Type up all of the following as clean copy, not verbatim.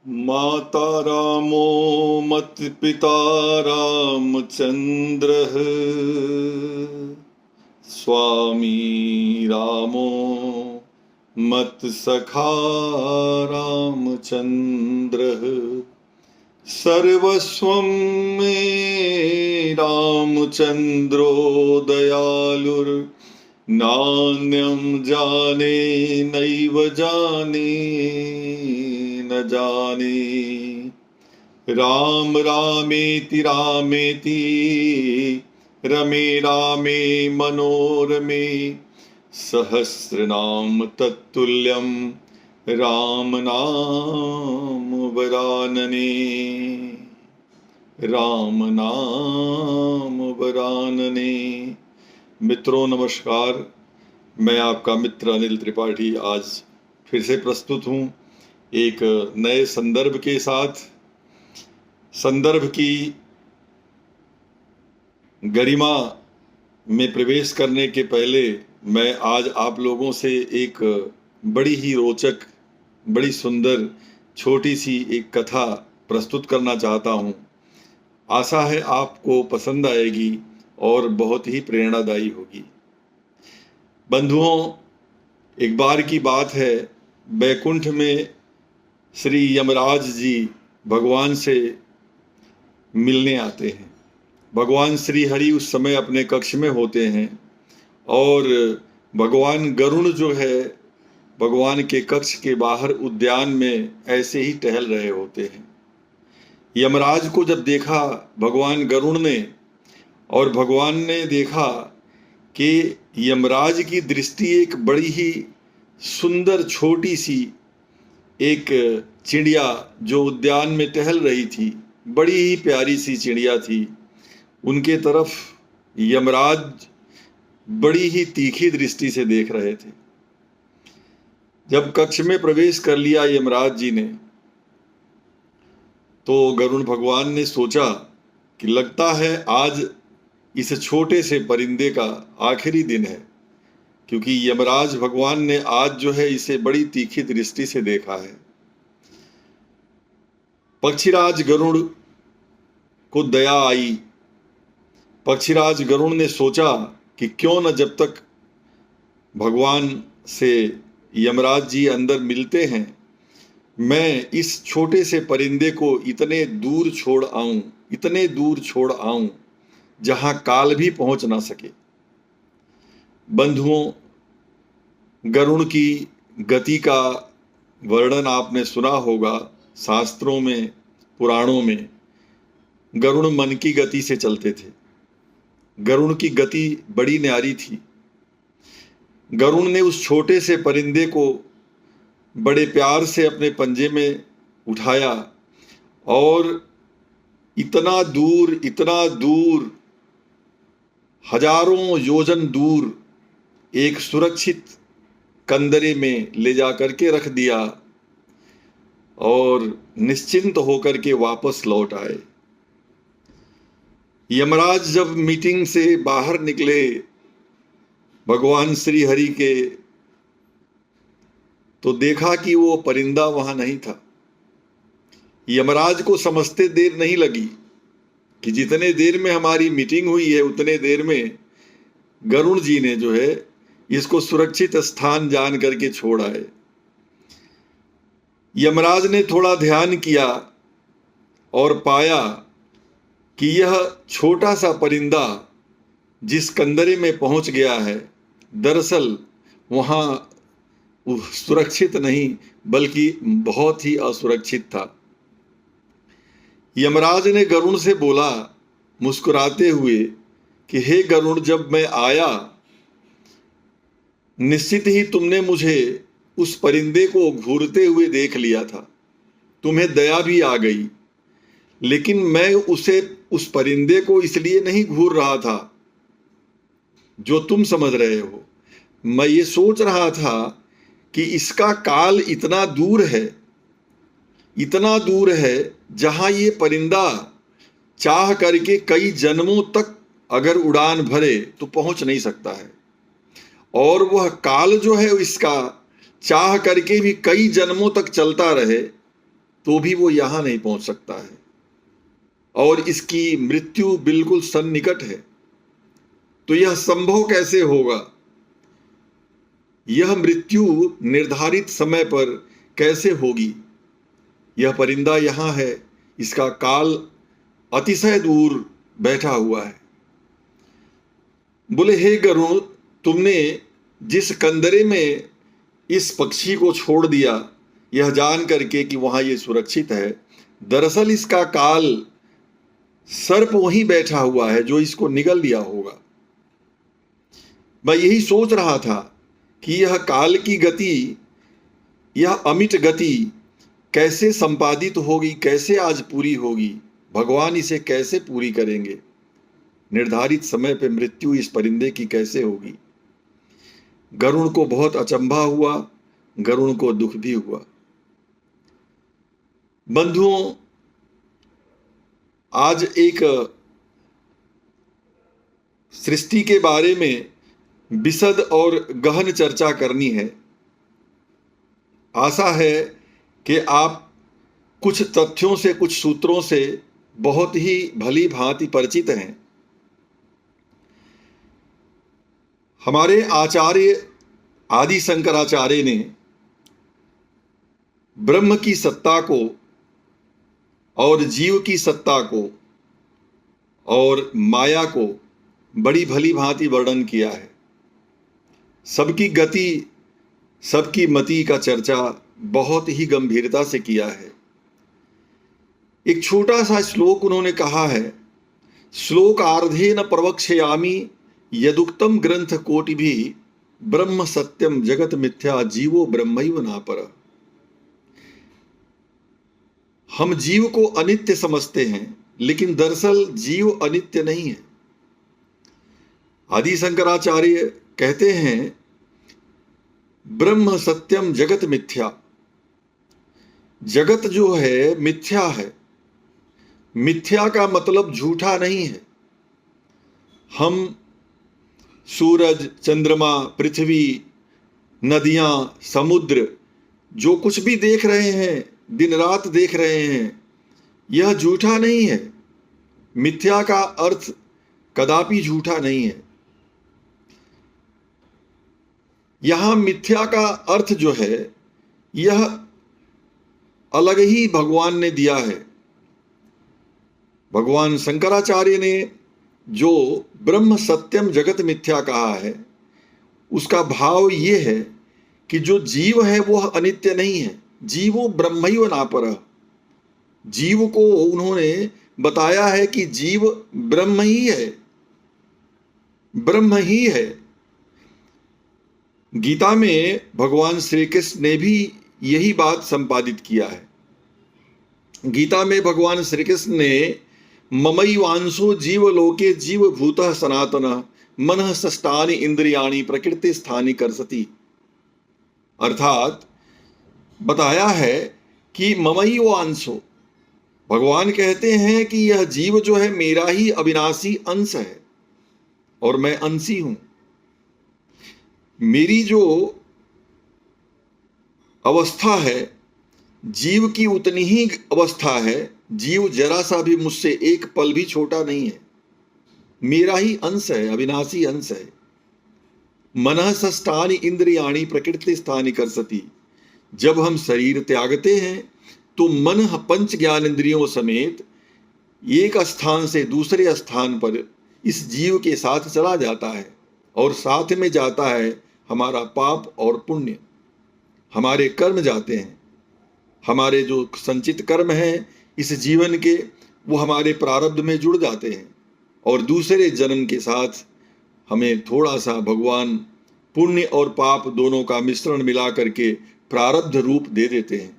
माता रामो मत पिता रामचंद्रः स्वामी रामो मत सखा रामचंद्रः सर्वस्वं मे रामचंद्रो दयालुर् नान्यं जाने नैव जाने न जाने राम रामेति रामेति रमे रामे मनोरमे सहस्रनाम तत्तुल्यं राम नाम वरानने राम नाम वरानने। मित्रों नमस्कार, मैं आपका मित्र अनिल त्रिपाठी आज फिर से प्रस्तुत हूँ एक नए संदर्भ के साथ। संदर्भ की गरिमा में प्रवेश करने के पहले मैं आज आप लोगों से एक बड़ी ही रोचक, बड़ी सुंदर, छोटी सी एक कथा प्रस्तुत करना चाहता हूँ। आशा है आपको पसंद आएगी और बहुत ही प्रेरणादायी होगी। बंधुओं, एक बार की बात है, बैकुंठ में श्री यमराज जी भगवान से मिलने आते हैं। भगवान श्री हरि उस समय अपने कक्ष में होते हैं और भगवान गरुण जो है भगवान के कक्ष के बाहर उद्यान में ऐसे ही टहल रहे होते हैं। यमराज को जब देखा भगवान गरुण ने और भगवान ने देखा कि यमराज की दृष्टि एक बड़ी ही सुंदर छोटी सी एक चिड़िया जो उद्यान में टहल रही थी, बड़ी ही प्यारी सी चिड़िया थी, उनके तरफ यमराज बड़ी ही तीखी दृष्टि से देख रहे थे। जब कक्ष में प्रवेश कर लिया यमराज जी ने तो गरुण भगवान ने सोचा कि लगता है आज इस छोटे से परिंदे का आखिरी दिन है, क्योंकि यमराज भगवान ने आज जो है इसे बड़ी तीखी दृष्टि से देखा है। पक्षीराज गरुड़ को दया आई। पक्षीराज गरुड़ ने सोचा कि क्यों न जब तक भगवान से यमराज जी अंदर मिलते हैं, मैं इस छोटे से परिंदे को इतने दूर छोड़ आऊं, इतने दूर छोड़ आऊं जहां काल भी पहुंच ना सके। बंधुओं, गरुड़ की गति का वर्णन आपने सुना होगा शास्त्रों में, पुराणों में। गरुड़ मन की गति से चलते थे। गरुड़ की गति बड़ी न्यारी थी। गरुड़ ने उस छोटे से परिंदे को बड़े प्यार से अपने पंजे में उठाया और इतना दूर, हजारों योजन दूर एक सुरक्षित कंदरे में ले जा करके रख दिया और निश्चिंत होकर के वापस लौट आए। यमराज जब मीटिंग से बाहर निकले भगवान श्री हरि के, तो देखा कि वो परिंदा वहां नहीं था। यमराज को समझते देर नहीं लगी कि जितने देर में हमारी मीटिंग हुई है उतने देर में गरुड़ जी ने जो है इसको सुरक्षित स्थान जान करके छोड़ आए। यमराज ने थोड़ा ध्यान किया और पाया कि यह छोटा सा परिंदा जिस कंदरे में पहुंच गया है, दरअसल वहां सुरक्षित नहीं बल्कि बहुत ही असुरक्षित था। यमराज ने गरुड़ से बोला मुस्कुराते हुए कि हे गरुड़, जब मैं आया निश्चित ही तुमने मुझे उस परिंदे को घूरते हुए देख लिया था, तुम्हें दया भी आ गई, लेकिन मैं उस परिंदे को इसलिए नहीं घूर रहा था जो तुम समझ रहे हो। मैं ये सोच रहा था कि इसका काल इतना दूर है जहां ये परिंदा चाह करके कई जन्मों तक अगर उड़ान भरे तो पहुंच नहीं सकता है, और वह काल जो है इसका चाह करके भी कई जन्मों तक चलता रहे तो भी वो यहां नहीं पहुंच सकता है, और इसकी मृत्यु बिल्कुल सन्निकट है। तो यह संभव कैसे होगा? यह मृत्यु निर्धारित समय पर कैसे होगी? यह परिंदा यहां है, इसका काल अतिशय दूर बैठा हुआ है। बोले, हे गरुड़, तुमने जिस कंदरे में इस पक्षी को छोड़ दिया, यह जान करके कि वहां ये सुरक्षित है, दरअसल इसका काल सर्प वहीं बैठा हुआ है जो इसको निगल लिया होगा। मैं यही सोच रहा था कि यह काल की गति, यह अमिट गति कैसे संपादित होगी, कैसे आज पूरी होगी, भगवान इसे कैसे पूरी करेंगे? निर्धारित समय पे मृत्यु इस परिंदे की कैसे होगी? गरुड़ को बहुत अचंभा हुआ, गरुड़ को दुख भी हुआ। बंधुओं, आज एक सृष्टि के बारे में विशद और गहन चर्चा करनी है। आशा है कि आप कुछ तथ्यों से, कुछ सूत्रों से बहुत ही भली भांति परिचित हैं। हमारे आचार्य आदि शंकराचार्य ने ब्रह्म की सत्ता को और जीव की सत्ता को और माया को बड़ी भली भांति वर्णन किया है। सबकी गति, सबकी मति का चर्चा बहुत ही गंभीरता से किया है। एक छोटा सा श्लोक उन्होंने कहा है, श्लोक आर्धेन प्रवक्ष्यामि यदुक्तम ग्रंथ कोटि भी ब्रह्म सत्यम जगत मिथ्या जीवो ब्रह्मैव नापरः। हम जीव को अनित्य समझते हैं, लेकिन दरअसल जीव अनित्य नहीं है। आदि शंकराचार्य कहते हैं, ब्रह्म सत्यम जगत मिथ्या। जगत जो है मिथ्या है। मिथ्या का मतलब झूठा नहीं है। हम सूरज, चंद्रमा, पृथ्वी, नदियां, समुद्र, जो कुछ भी देख रहे हैं, दिन रात देख रहे हैं, यह झूठा नहीं है। मिथ्या का अर्थ कदापि झूठा नहीं है। यहां मिथ्या का अर्थ जो है, यह अलग ही भगवान ने दिया है। भगवान शंकराचार्य ने जो ब्रह्म सत्यम जगत मिथ्या कहा है, उसका भाव यह है कि जो जीव है वह अनित्य नहीं है। जीवो ब्रह्मैव नापरः। जीव को उन्होंने बताया है कि जीव ब्रह्म ही है, ब्रह्म ही है। गीता में भगवान श्री कृष्ण ने भी यही बात संपादित किया है। गीता में भगवान श्री कृष्ण ने ममैवांशो जीव लोके जीव भूतः सनातनः मनः षष्ठानि इंद्रियाणि प्रकृति स्थानि कर्षति, अर्थात बताया है कि ममैवांशो, भगवान कहते हैं कि यह जीव जो है मेरा ही अविनाशी अंश है और मैं अंशी हूं। मेरी जो अवस्था है, जीव की उतनी ही अवस्था है। जीव जरा सा भी मुझसे एक पल भी छोटा नहीं है, मेरा ही अंश है, अविनाशी अंश है। मनः षष्ठानि इंद्रियाणि प्रकृति स्थानि कर्षति। जब हम शरीर त्यागते हैं तो मन पंच ज्ञान इंद्रियों समेत एक स्थान से दूसरे स्थान पर इस जीव के साथ चला जाता है, और साथ में जाता है हमारा पाप और पुण्य। हमारे कर्म जाते हैं, हमारे जो संचित कर्म हैं इस जीवन के, वो हमारे प्रारब्ध में जुड़ जाते हैं, और दूसरे जन्म के साथ हमें थोड़ा सा भगवान पुण्य और पाप दोनों का मिश्रण मिला करके प्रारब्ध रूप दे देते हैं।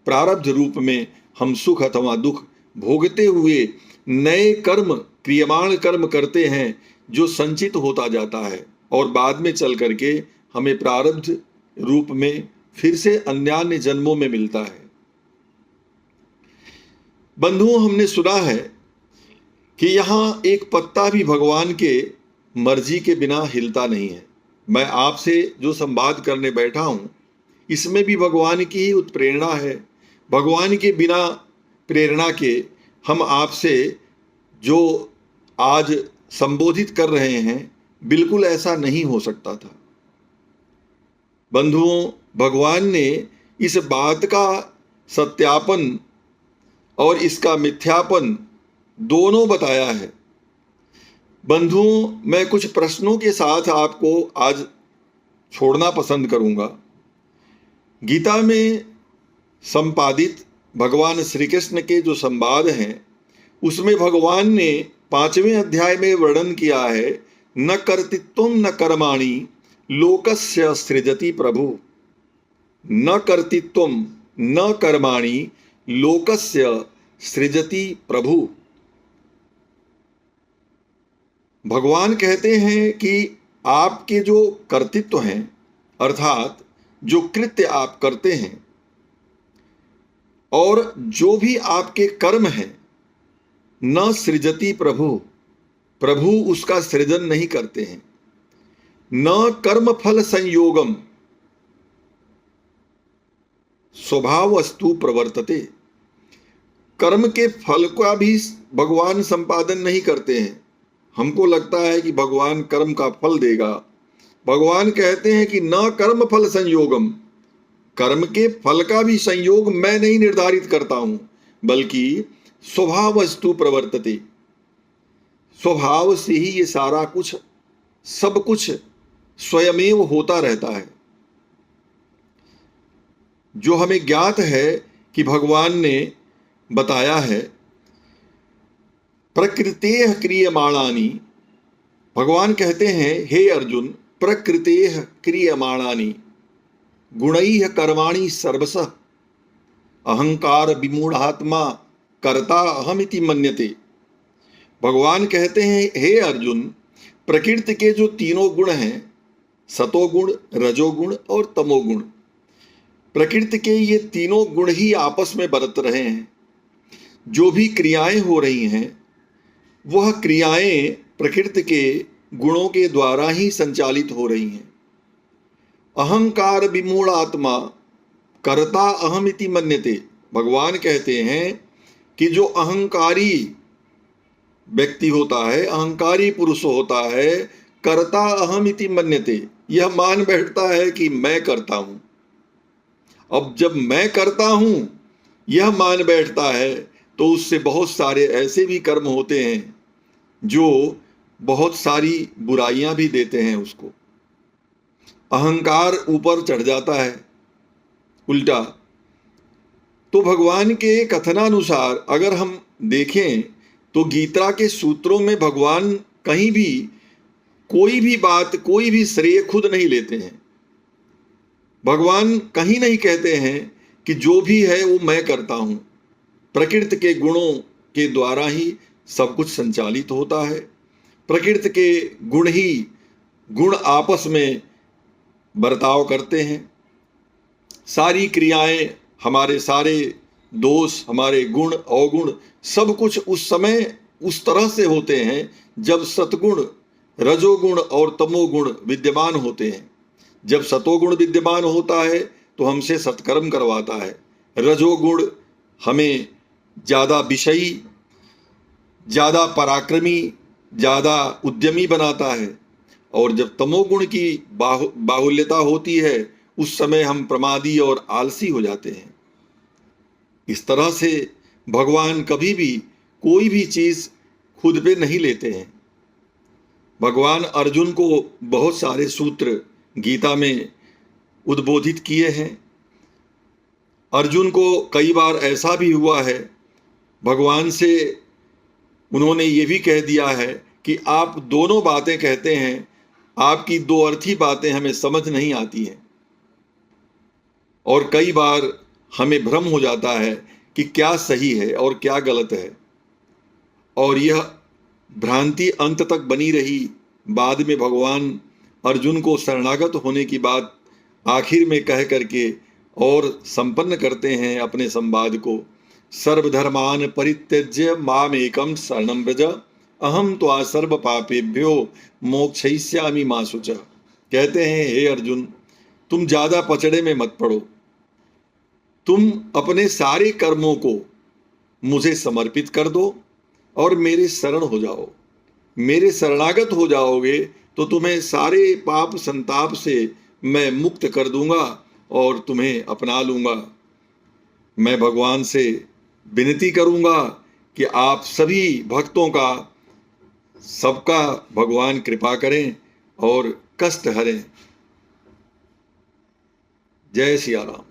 प्रारब्ध रूप में हम सुख अथवा दुख भोगते हुए नए कर्म, क्रियमाण कर्म करते हैं, जो संचित होता जाता है, और बाद में चल करके हमें प्रारब्ध रूप में फिर से अन्य जन्मों में मिलता है। बंधुओं, हमने सुना है कि यहां एक पत्ता भी भगवान के मर्जी के बिना हिलता नहीं है। मैं आपसे जो संवाद करने बैठा हूं, इसमें भी भगवान की ही उत्प्रेरणा है, भगवान के बिना प्रेरणा के हम आपसे जो आज संबोधित कर रहे हैं, बिल्कुल ऐसा नहीं हो सकता था। बंधुओं, भगवान ने इस बात का सत्यापन और इसका मिथ्यापन दोनों बताया है। बंधुओं, मैं कुछ प्रश्नों के साथ आपको आज छोड़ना पसंद करूंगा। गीता में संपादित भगवान श्री कृष्ण के जो संवाद हैं, उसमें भगवान ने 5वें अध्याय में वर्णन किया है, न कर्तृत्वं न कर्माणि लोकस्य सृजति प्रभु। न कर्तृत्वं न कर्माणि लोकस्य सृजति प्रभु। भगवान कहते हैं कि आपके जो कर्तृत्व हैं, अर्थात जो कृत्य आप करते हैं, और जो भी आपके कर्म हैं, न सृजति प्रभु, प्रभु उसका सृजन नहीं करते हैं। न कर्म फल संयोगम स्वभावस्तु प्रवर्तते, कर्म के फल का भी भगवान संपादन नहीं करते हैं। हमको लगता है कि भगवान कर्म का फल देगा। भगवान कहते हैं कि न कर्म फल संयोगम, कर्म के फल का भी संयोग मैं नहीं निर्धारित करता हूं, बल्कि स्वभावस्तु प्रवर्तते, स्वभाव से ही ये सारा कुछ, सब कुछ स्वयमेव होता रहता है। जो हमें ज्ञात है कि भगवान ने बताया है, प्रकृतेः क्रियमाणानि, भगवान कहते हैं हे अर्जुन, प्रकृतेः क्रियमाणानि गुणैः कर्माणि सर्वशः अहंकार विमूढ़ात्मा कर्ता अहमिति मन्यते। भगवान कहते हैं हे अर्जुन, प्रकृति के जो तीनों गुण हैं, सतोगुण, रजोगुण और तमोगुण, प्रकृति के ये तीनों गुण ही आपस में बरत रहे हैं। जो भी क्रियाएं हो रही हैं, वह क्रियाएं प्रकृति के गुणों के द्वारा ही संचालित हो रही हैं। अहंकार विमूढ़ आत्मा कर्ता अहमिति मन्यते। भगवान कहते हैं कि जो अहंकारी व्यक्ति होता है, अहंकारी पुरुष होता है, कर्ता अहमिति मन्यते, यह मान बैठता है कि मैं करता हूं। अब जब मैं करता हूं यह मान बैठता है, तो उससे बहुत सारे ऐसे भी कर्म होते हैं जो बहुत सारी बुराइयां भी देते हैं उसको। अहंकार ऊपर चढ़ जाता है उल्टा। तो भगवान के कथनानुसार अगर हम देखें तो गीता के सूत्रों में भगवान कहीं भी कोई भी बात, कोई भी श्रेय खुद नहीं लेते हैं। भगवान कहीं नहीं कहते हैं कि जो भी है वो मैं करता हूं। प्रकृति के गुणों के द्वारा ही सब कुछ संचालित होता है। प्रकृति के गुण ही गुण आपस में बर्ताव करते हैं। सारी क्रियाएं, हमारे सारे दोष, हमारे गुण अवगुण, सब कुछ उस समय उस तरह से होते हैं जब सतगुण, रजोगुण और तमोगुण विद्यमान होते हैं। जब सतोगुण विद्यमान होता है तो हमसे सत्कर्म करवाता है। रजोगुण हमें ज़्यादा विषयी, ज़्यादा पराक्रमी, ज़्यादा उद्यमी बनाता है। और जब तमोगुण की बाहुल्यता होती है, उस समय हम प्रमादी और आलसी हो जाते हैं। इस तरह से भगवान कभी भी कोई भी चीज़ खुद पे नहीं लेते हैं। भगवान अर्जुन को बहुत सारे सूत्र गीता में उद्बोधित किए हैं। अर्जुन को कई बार ऐसा भी हुआ है, भगवान से उन्होंने ये भी कह दिया है कि आप दोनों बातें कहते हैं, आपकी दो अर्थी बातें हमें समझ नहीं आती हैं। और कई बार हमें भ्रम हो जाता है कि क्या सही है और क्या गलत है। और यह भ्रांति अंत तक बनी रही। बाद में भगवान अर्जुन को शरणागत होने की बात आखिर में कह करके और संपन्न करते हैं अपने संवाद को। सर्वधर्मान परित्यज्य माम एकम शरणं व्रज अहम त्वा सर्व पापेभ्यो मोक्षयिष्यामि मा शुचः। कहते हैं हे अर्जुन, तुम ज़्यादा पचड़े में मत पड़ो। तुम अपने सारे कर्मों को मुझे समर्पित कर दो और मेरे शरण हो जाओ। मेरे शरणागत हो जाओगे तो तुम्हें सारे पाप संताप से मैं मुक्त कर दूंगा और तुम्हें अपना लूंगा। मैं भगवान से विनती करूंगा कि आप सभी भक्तों का सबका भगवान कृपा करें और कष्ट हरें। जय सिया राम।